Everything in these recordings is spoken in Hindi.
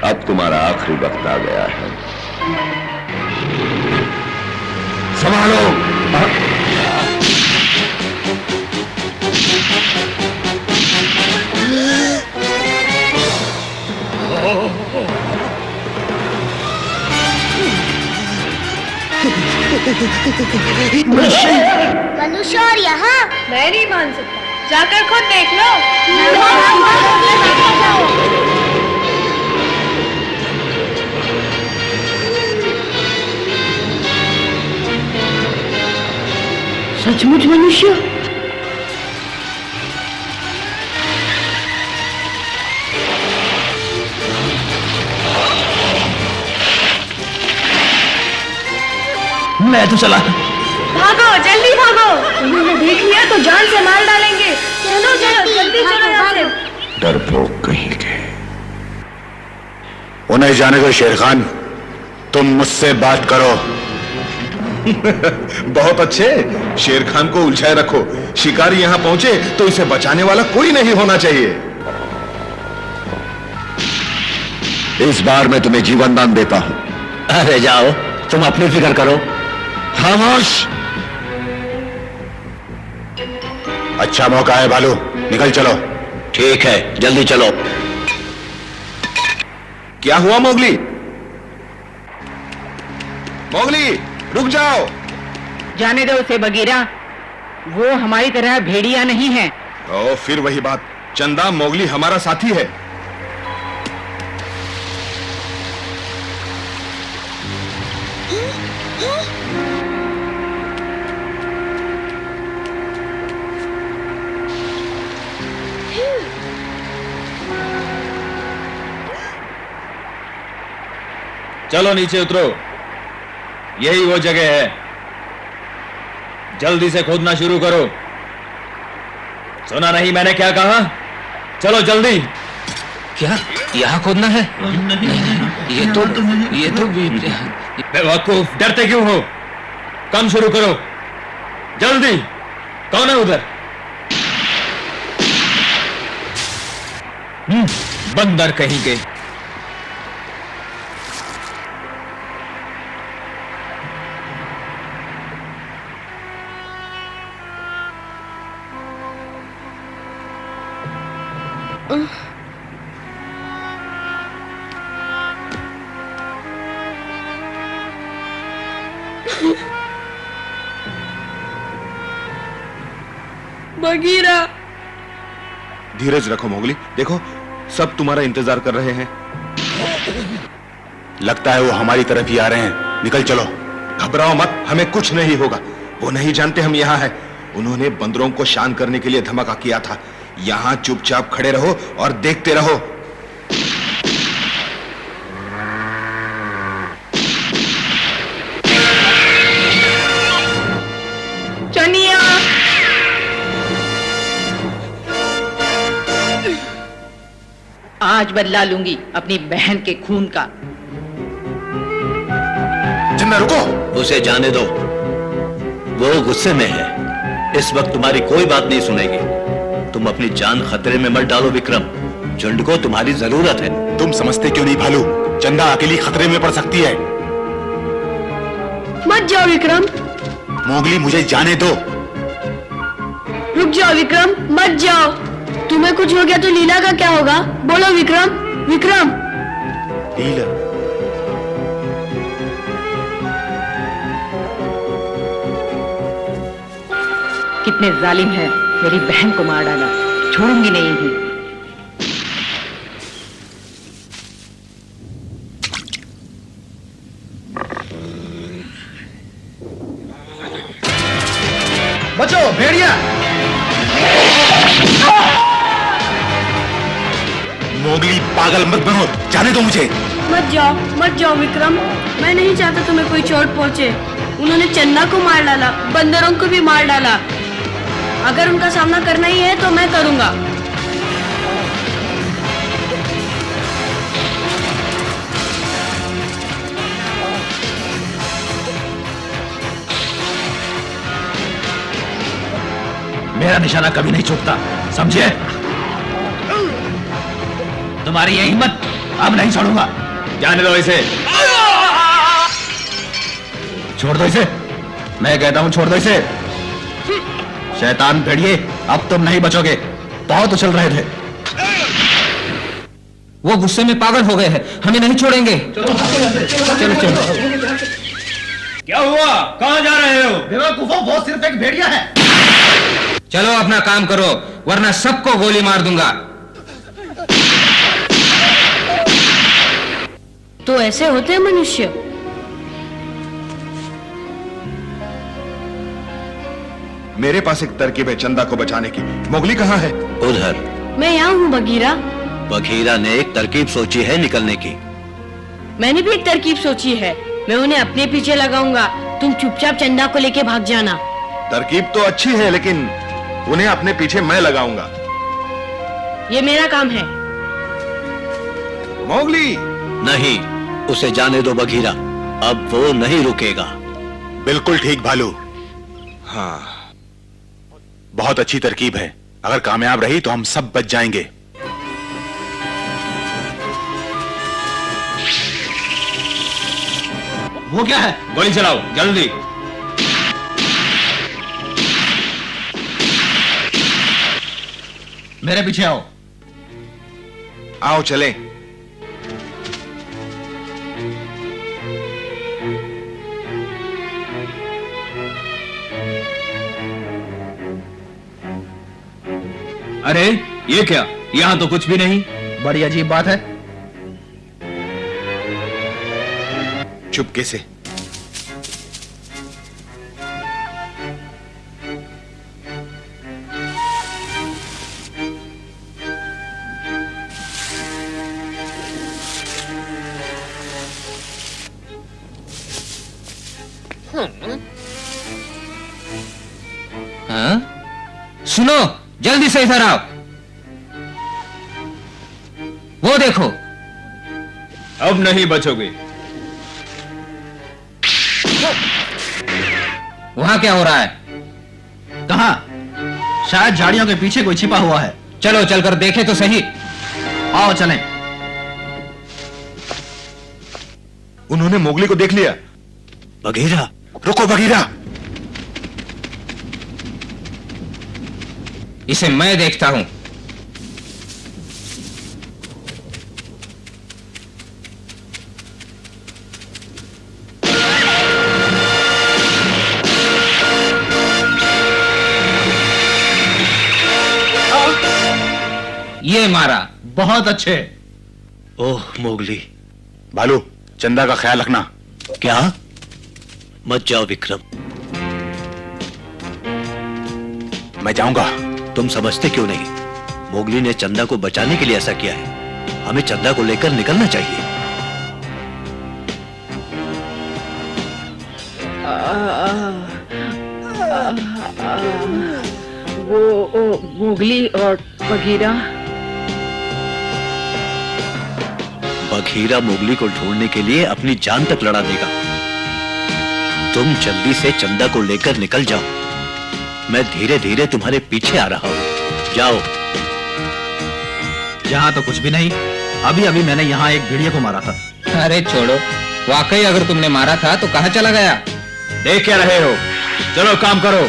अब तुम्हारा आखिरी वक्त आ गया है। संभालो। मनुष्य और यहाँ मैं नहीं मान सकता, जाकर खुद देख लो। सचमुच मनुष्य? मैं तो चला। भागो, जल्दी भागो। उन्होंने देख लिया तो जान से मार डालेंगे। चलो चलो, जल्दी चलो यहाँ से। डरपोक कहीं के। उन्हें जाने दो शेर खान, तुम मुझसे बात करो। बहुत अच्छे, शेर खान को उलझाए रखो। शिकारी यहाँ पहुंचे तो इसे बचाने वाला कोई नहीं होना चाहिए। इस बार मैं तुम्हें जीवन दान देता हूं। अरे जाओ, तुम अपनी फिक्र करो। खामोश। अच्छा मौका है भालू, निकल चलो। ठीक है, जल्दी चलो। क्या हुआ मोगली? मोगली, रुक जाओ। जाने दो उसे बगीरा, वो हमारी तरह भेड़िया नहीं है। ओ, फिर वही बात। चंदा, मोगली हमारा साथी है। चलो नीचे उतरो, यही वो जगह है। जल्दी से खोदना शुरू करो। सुना नहीं मैंने क्या कहा? चलो जल्दी। क्या यहाँ खोदना है? नहीं, ये तो बेवकूफ, डरते क्यों हो? काम शुरू करो जल्दी। कौन है उधर? बंदर कहीं के। बगीरा, धीरज रखो मोगली, देखो सब तुम्हारा इंतजार कर रहे हैं। लगता है वो हमारी तरफ ही आ रहे हैं। निकल चलो। घबराओ मत, हमें कुछ नहीं होगा। वो नहीं जानते हम यहाँ हैं। उन्होंने बंदरों को शांत करने के लिए धमाका किया था। यहाँ चुपचाप खड़े रहो और देखते रहो। चनिया, आज बदला लूंगी अपनी बहन के खून का। चंदा रुको। उसे जाने दो, वो गुस्से में है। इस वक्त तुम्हारी कोई बात नहीं सुनेगी। तुम अपनी जान खतरे में मत डालो विक्रम, झुंड को तुम्हारी जरूरत है। तुम समझते क्यों नहीं भालू, चंदा अकेली खतरे में पड़ सकती है। मत जाओ विक्रम। मोगली, मुझे जाने दो। रुक जाओ विक्रम, मत जाओ। तुम्हें कुछ हो गया तो लीला का क्या होगा? बोलो विक्रम। विक्रम। लीला? कितने जालिम है, मेरी बहन को मार डाला। छोड़ूंगी नहीं इन्हें। बचो भेड़िया। मोगली, पागल मत बनो, जाने दो मुझे। मत जाओ विक्रम। मैं नहीं चाहता तुम्हें कोई चोट पहुंचे। उन्होंने चन्ना को मार डाला, बंदरों को भी मार डाला। अगर उनका सामना करना ही है तो मैं करूंगा। मेरा निशाना कभी नहीं चूकता, समझे? तुम्हारी ये हिम्मत अब नहीं छोड़ूंगा। जाने दो इसे। छोड़ दो इसे, मैं कहता हूं छोड़ दो इसे। शैतान भेड़िए, अब तुम नहीं बचोगे। बहुत उछल रहे थे। वो गुस्से में पागल हो गए हैं, हमें नहीं छोड़ेंगे। चलो चलो। क्या हुआ, कहां जा रहे हो? बेवकूफों, वो सिर्फ एक भेड़िया है। चलो अपना काम करो, वरना सबको गोली मार दूंगा। तो ऐसे होते हैं मनुष्य। मेरे पास एक तरकीब है चंदा को बचाने की। मोगली कहाँ है? उधर। मैं यहाँ हूँ बगीरा। बघीरा ने एक तरकीब सोची है निकलने की। मैंने भी एक तरकीब सोची है। मैं उन्हें अपने पीछे लगाऊंगा, तुम चुपचाप चंदा को लेके भाग जाना। तरकीब तो अच्छी है, लेकिन उन्हें अपने पीछे मैं लगाऊंगा। ये मेरा काम है। मोगली! नहीं, उसे जाने दो बघीरा, अब वो नहीं रुकेगा। बिल्कुल ठीक भालू। हाँ, बहुत अच्छी तरकीब है। अगर कामयाब रही तो हम सब बच जाएंगे। वो क्या है? गोली चलाओ जल्दी। मेरे पीछे आओ। आओ चलें। अरे ये क्या, यहां तो कुछ भी नहीं। बड़ी अजीब बात है। चुपके से। हाँ? सुनो, जल्दी से इधर आओ। वो देखो। अब नहीं बचोगे। वहां क्या हो रहा है? कहां? शायद झाड़ियों के पीछे कोई छिपा हुआ है। चलो चलकर देखें तो सही। आओ चलें। उन्होंने मोगली को देख लिया। बघीरा, रुको बघीरा। इसे मैं देखता हूं। ये मारा। बहुत अच्छे। ओह मोगली। भालू, चंदा का ख्याल रखना। क्या? मत जाओ विक्रम। मैं जाऊंगा। तुम समझते क्यों नहीं? मोगली ने चंदा को बचाने के लिए ऐसा किया है। हमें चंदा को लेकर निकलना चाहिए। वो मोगली और बघीरा। बघीरा मोगली को ढूंढने के लिए अपनी जान तक लड़ा देगा। तुम जल्दी से चंदा को लेकर निकल जाओ। मैं धीरे धीरे तुम्हारे पीछे आ रहा हूं। जाओ। यहाँ तो कुछ भी नहीं। अभी अभी मैंने यहाँ एक भेड़िया को मारा था। अरे छोड़ो, वाकई अगर तुमने मारा था तो कहाँ चला गया? देख क्या रहे हो? चलो काम करो।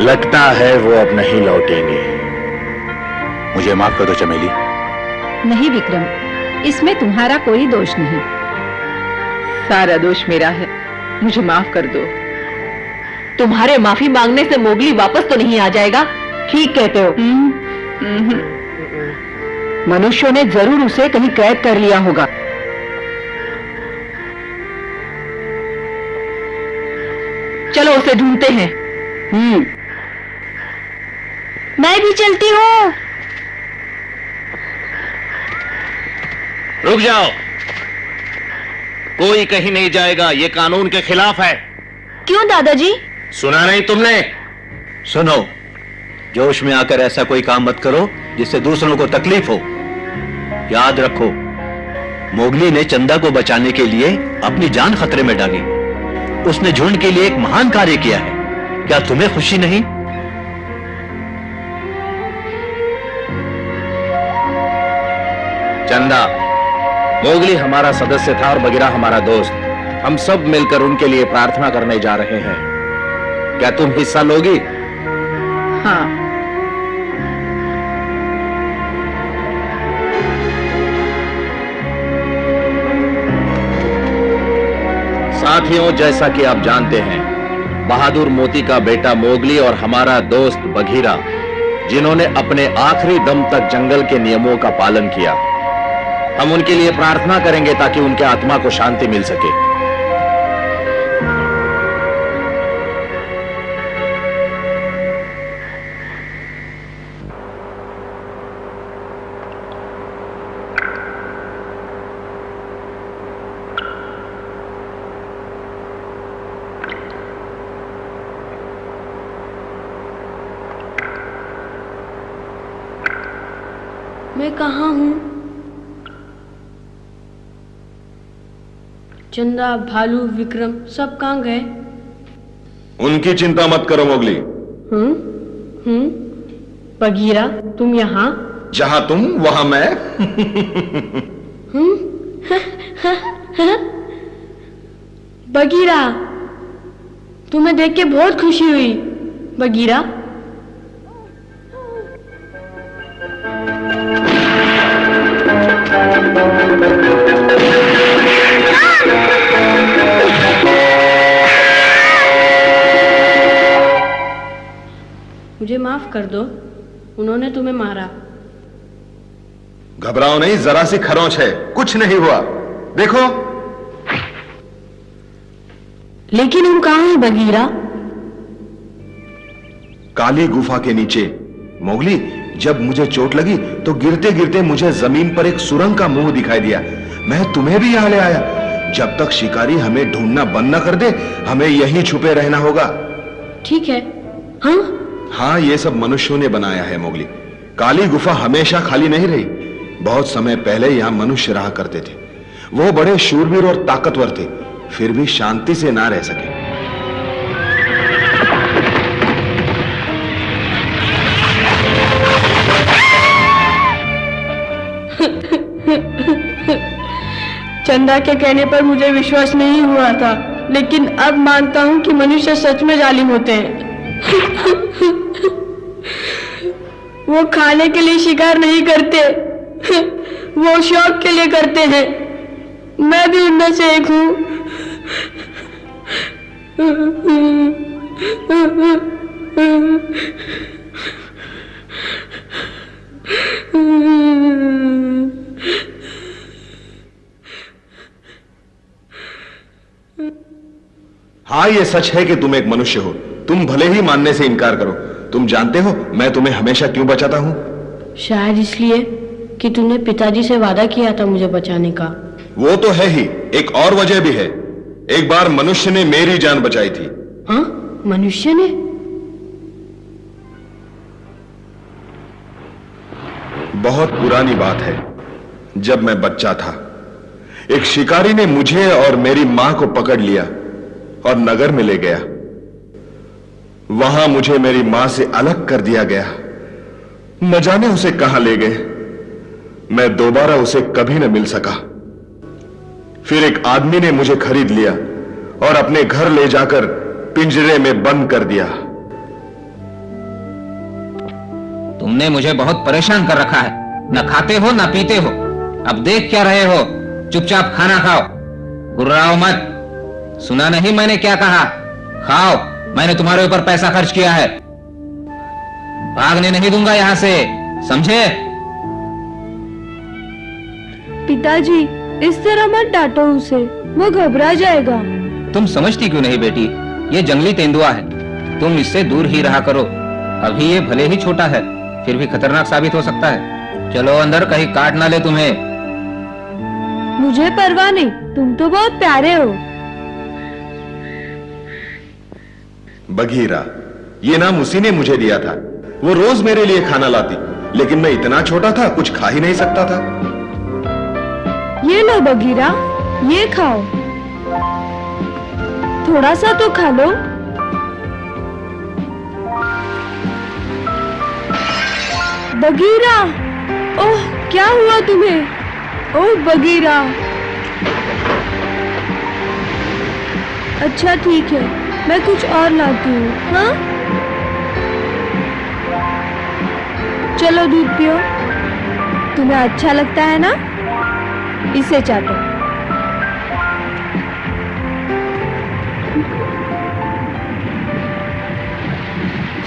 लगता है वो अब नहीं लौटेंगे। मुझे माफ कर दो चमेली। नहीं विक्रम, इसमें तुम्हारा कोई दोष नहीं। सारा दोष मेरा है, मुझे माफ कर दो। तुम्हारे माफी मांगने से मोगली वापस तो नहीं आ जाएगा। ठीक कहते हो। मनुष्यों ने जरूर उसे कहीं कैद कर लिया होगा। चलो उसे ढूंढते हैं। मैं भी चलती हूँ। रुक जाओ, कोई कहीं नहीं जाएगा, ये कानून के खिलाफ है। क्यों दादाजी? सुना नहीं तुमने? सुनो, जोश में आकर ऐसा कोई काम मत करो जिससे दूसरों को तकलीफ हो। याद रखो, मोगली ने चंदा को बचाने के लिए अपनी जान खतरे में डाली। उसने झुंड के लिए एक महान कार्य किया है। क्या तुम्हें खुशी नहीं? चंदा, मोगली हमारा सदस्य था और बगीरा हमारा दोस्त। हम सब मिलकर उनके लिए प्रार्थना करने जा रहे हैं। क्या तुम हिस्सा लोगी? हाँ। साथियों, जैसा कि आप जानते हैं, बहादुर मोती का बेटा मोगली और हमारा दोस्त बघीरा, जिन्होंने अपने आखिरी दम तक जंगल के नियमों का पालन किया, हम उनके लिए प्रार्थना करेंगे ताकि उनके आत्मा को शांति मिल सके। मैं कहाँ हूँ? चंदा, भालू, विक्रम सब कहाँ गए? उनकी चिंता मत करो मोगली। बगीरा, तुम यहाँ? जहां तुम वहां मैं। बगीरा, तुम्हें देख के बहुत खुशी हुई। बगीरा, मुझे माफ कर दो, उन्होंने तुम्हें मारा। घबराओ नहीं, जरा सी खरोंच है, कुछ नहीं हुआ। देखो। लेकिन हम कहाँ हैं बगीरा? काली गुफा के नीचे। मोगली, जब मुझे चोट लगी तो गिरते गिरते मुझे जमीन पर एक सुरंग का मुंह दिखाई दिया। मैं तुम्हें भी यहां ले आया। जब तक शिकारी हमें ढूंढना बंद न कर दे, हमें यहीं छुपे रहना होगा। ठीक है। हाँ हाँ, ये सब मनुष्यों ने बनाया है मोगली। काली गुफा हमेशा खाली नहीं रही। बहुत समय पहले यहां मनुष्य रहा करते थे। वो बड़े शूरवीर और ताकतवर थे, फिर भी शांति से ना रह सके। चंदा के कहने पर मुझे विश्वास नहीं हुआ था, लेकिन अब मानता हूं कि मनुष्य सच में जालिम होते हैं। वो खाने के लिए शिकार नहीं करते, वो शौक के लिए करते हैं। मैं भी उनमें से एक हूं। हाँ, ये सच है कि तुम एक मनुष्य हो। तुम भले ही मानने से इनकार करो। तुम जानते हो मैं तुम्हें हमेशा क्यों बचाता हूं? शायद इसलिए कि तुमने पिताजी से वादा किया था मुझे बचाने का। वो तो है ही, एक और वजह भी है। एक बार मनुष्य ने मेरी जान बचाई थी। हाँ, मनुष्य ने? बहुत पुरानी बात है। जब मैं बच्चा था, एक शिकारी ने मुझे और मेरी मां को पकड़ लिया और नगर में ले गया। वहां मुझे मेरी मां से अलग कर दिया गया। न जाने उसे कहां ले गए। मैं दोबारा उसे कभी न मिल सका। फिर एक आदमी ने मुझे खरीद लिया और अपने घर ले जाकर पिंजरे में बंद कर दिया। तुमने मुझे बहुत परेशान कर रखा है। न खाते हो न पीते हो। अब देख क्या रहे हो? चुपचाप खाना खाओ, गुर्राओ मत। सुना नहीं मैंने क्या कहा? खाओ, मैंने तुम्हारे ऊपर पैसा खर्च किया है। भागने नहीं दूंगा यहां से, समझे? पिताजी, इस तरह मत डांटो उसे, वो घबरा जाएगा। तुम समझती क्यों नहीं बेटी? ये जंगली तेंदुआ है, तुम इससे दूर ही रहा करो। अभी ये भले ही छोटा है, फिर भी खतरनाक साबित हो सकता है। चलो अंदर, कहीं काट ना ले तुम्हें। मुझे परवाह नहीं, तुम तो बहुत प्यारे हो। बघीरा, ये नाम उसी ने मुझे दिया था। वो रोज मेरे लिए खाना लाती, लेकिन मैं इतना छोटा था, कुछ खा ही नहीं सकता था। ये लो बघीरा, ये खाओ, थोड़ा सा तो खा लो। बघीरा, ओह क्या हुआ तुम्हें? ओह बघीरा। अच्छा ठीक है, मैं कुछ और लाती हूँ। हाँ चलो दूध पियो, तुम्हें अच्छा लगता है ना? इसे चाटो।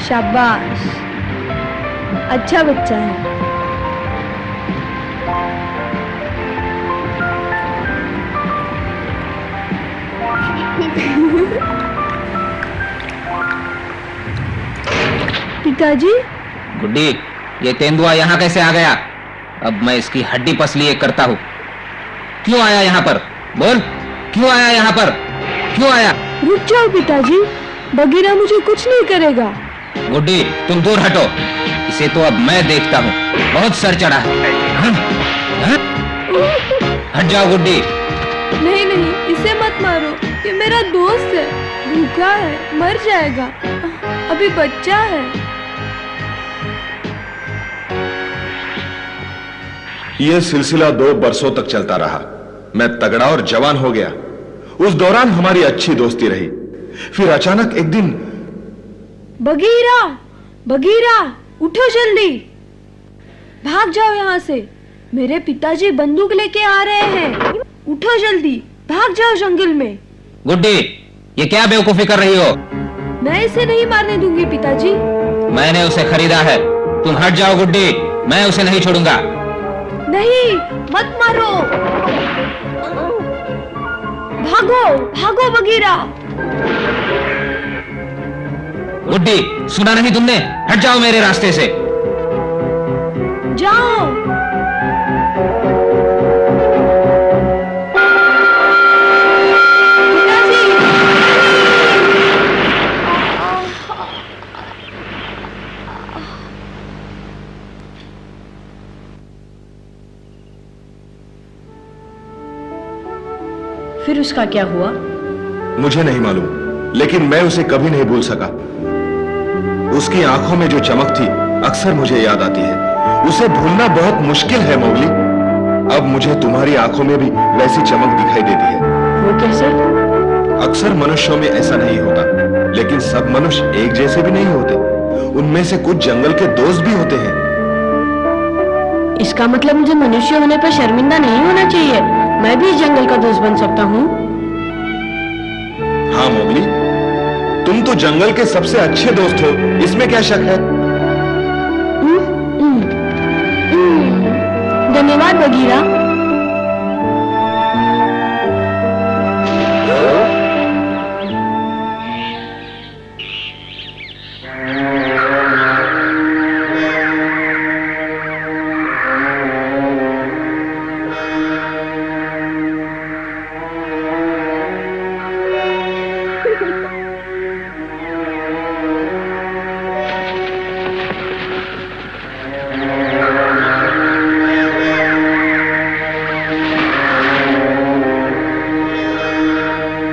शाबाश, अच्छा बच्चा है। पिताजी। गुड्डी, ये तेंदुआ यहाँ कैसे आ गया? अब मैं इसकी हड्डी पसली एक करता हूँ। क्यों आया यहाँ पर? बोल, क्यों आया यहाँ पर? क्यों आया? रुक जाओ पिताजी, बघीरा मुझे कुछ नहीं करेगा। गुड्डी, तुम दूर हटो, इसे तो अब मैं देखता हूँ। बहुत सर चढ़ा है। हाँ? हाँ? हट जाओ गुड्डी। नहीं नहीं, इसे मत मारो, ये मेरा दोस्त है, भूखा है, मर जाएगा, अभी बच्चा है। यह सिलसिला 2 बरसों तक चलता रहा। मैं तगड़ा और जवान हो गया। उस दौरान हमारी अच्छी दोस्ती रही। फिर अचानक एक दिन, बघीरा, बघीरा, उठो जल्दी, भाग जाओ यहाँ से, मेरे पिताजी बंदूक लेके आ रहे हैं। उठो जल्दी, भाग जाओ जंगल में। गुड्डी, ये क्या बेवकूफी कर रही हो? मैं इसे नहीं मारने दूंगी पिताजी। मैंने उसे खरीदा है, तुम हट जाओ गुड्डी, मैं उसे नहीं छोड़ूंगा। नहीं, मत मारो, भागो भागो बघीरा। गुड्डी, सुना नहीं तुमने? हट जाओ मेरे रास्ते से। जाओ। फिर उसका क्या हुआ? मुझे नहीं मालूम, लेकिन मैं उसे कभी नहीं भूल सका। उसकी आंखों में जो चमक थी अक्सर मुझे याद आती है। उसे भूलना बहुत मुश्किल है मोगली। अब मुझे तुम्हारी आंखों में भी वैसी चमक दिखाई देती है। वो कैसे? अक्सर मनुष्यों में ऐसा नहीं होता, लेकिन सब मनुष्य एक जैसे भी नहीं होते। उनमें से कुछ जंगल के दोस्त भी होते हैं। इसका मतलब मुझे मनुष्य होने पर शर्मिंदा नहीं होना चाहिए। मैं भी इस जंगल का दोस्त बन सकता हूँ। हाँ मोगली, तुम तो जंगल के सबसे अच्छे दोस्त हो, इसमें क्या शक है? धन्यवाद बघीरा।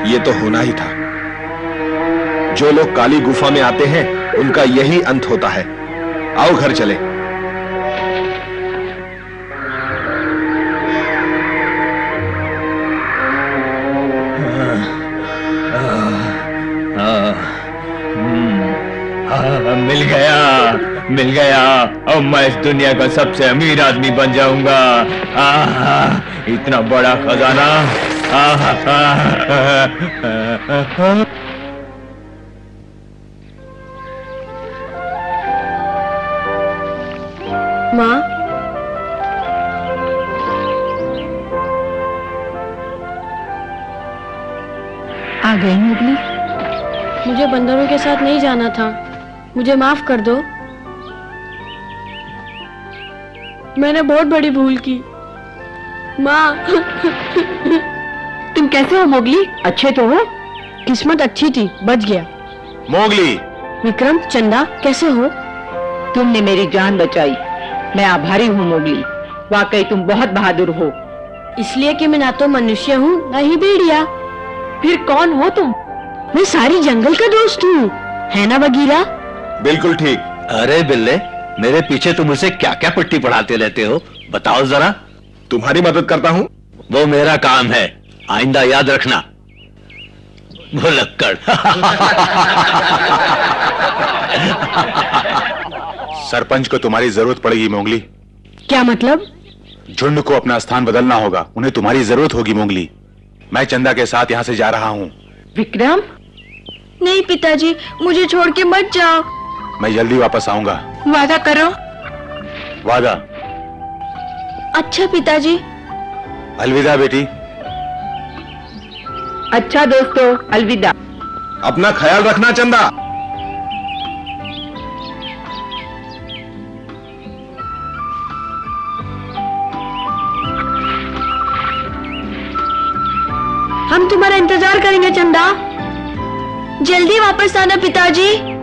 ये तो होना ही था। जो लोग काली गुफा में आते हैं उनका यही अंत होता है। आओ घर चले। मिल गया। अब मैं इस दुनिया का सबसे अमीर आदमी बन जाऊंगा। इतना बड़ा खजाना। माँ, आ गई मोगली? मुझे बंदरों के साथ नहीं जाना था, मुझे माफ कर दो। मैंने बहुत बड़ी भूल की। माँ। तुम कैसे हो मोगली? अच्छे तो हो? किस्मत अच्छी थी, बच गया। मोगली। विक्रम, चंदा कैसे हो? तुमने मेरी जान बचाई, मैं आभारी हूँ मोगली। वाकई तुम बहुत बहादुर हो। इसलिए कि मैं ना तो मनुष्य हूँ ना ही भेड़िया। फिर कौन हो तुम? मैं सारी जंगल का दोस्त हूँ, है ना बगीरा? बिल्कुल ठीक। अरे बिल्ले, मेरे पीछे तुम उसे क्या क्या पट्टी पढ़ाते रहते हो, बताओ जरा। तुम्हारी मदद करता हूँ। वो मेरा काम है, आइंदा याद रखना। भुलक्कड़। सरपंच को तुम्हारी जरूरत पड़ेगी मोगली। क्या मतलब? झुंड को अपना स्थान बदलना होगा, उन्हें तुम्हारी जरूरत होगी मोगली। मैं चंदा के साथ यहाँ से जा रहा हूँ। विक्रम? नहीं पिताजी, मुझे छोड़ के मत जाओ। मैं जल्दी वापस आऊंगा। वादा करो। वादा। अच्छा पिताजी। अलविदा बेटी। अच्छा दोस्तों, अलविदा। अपना ख्याल रखना चंदा। हम तुम्हारा इंतजार करेंगे चंदा। जल्दी वापस आना पिताजी।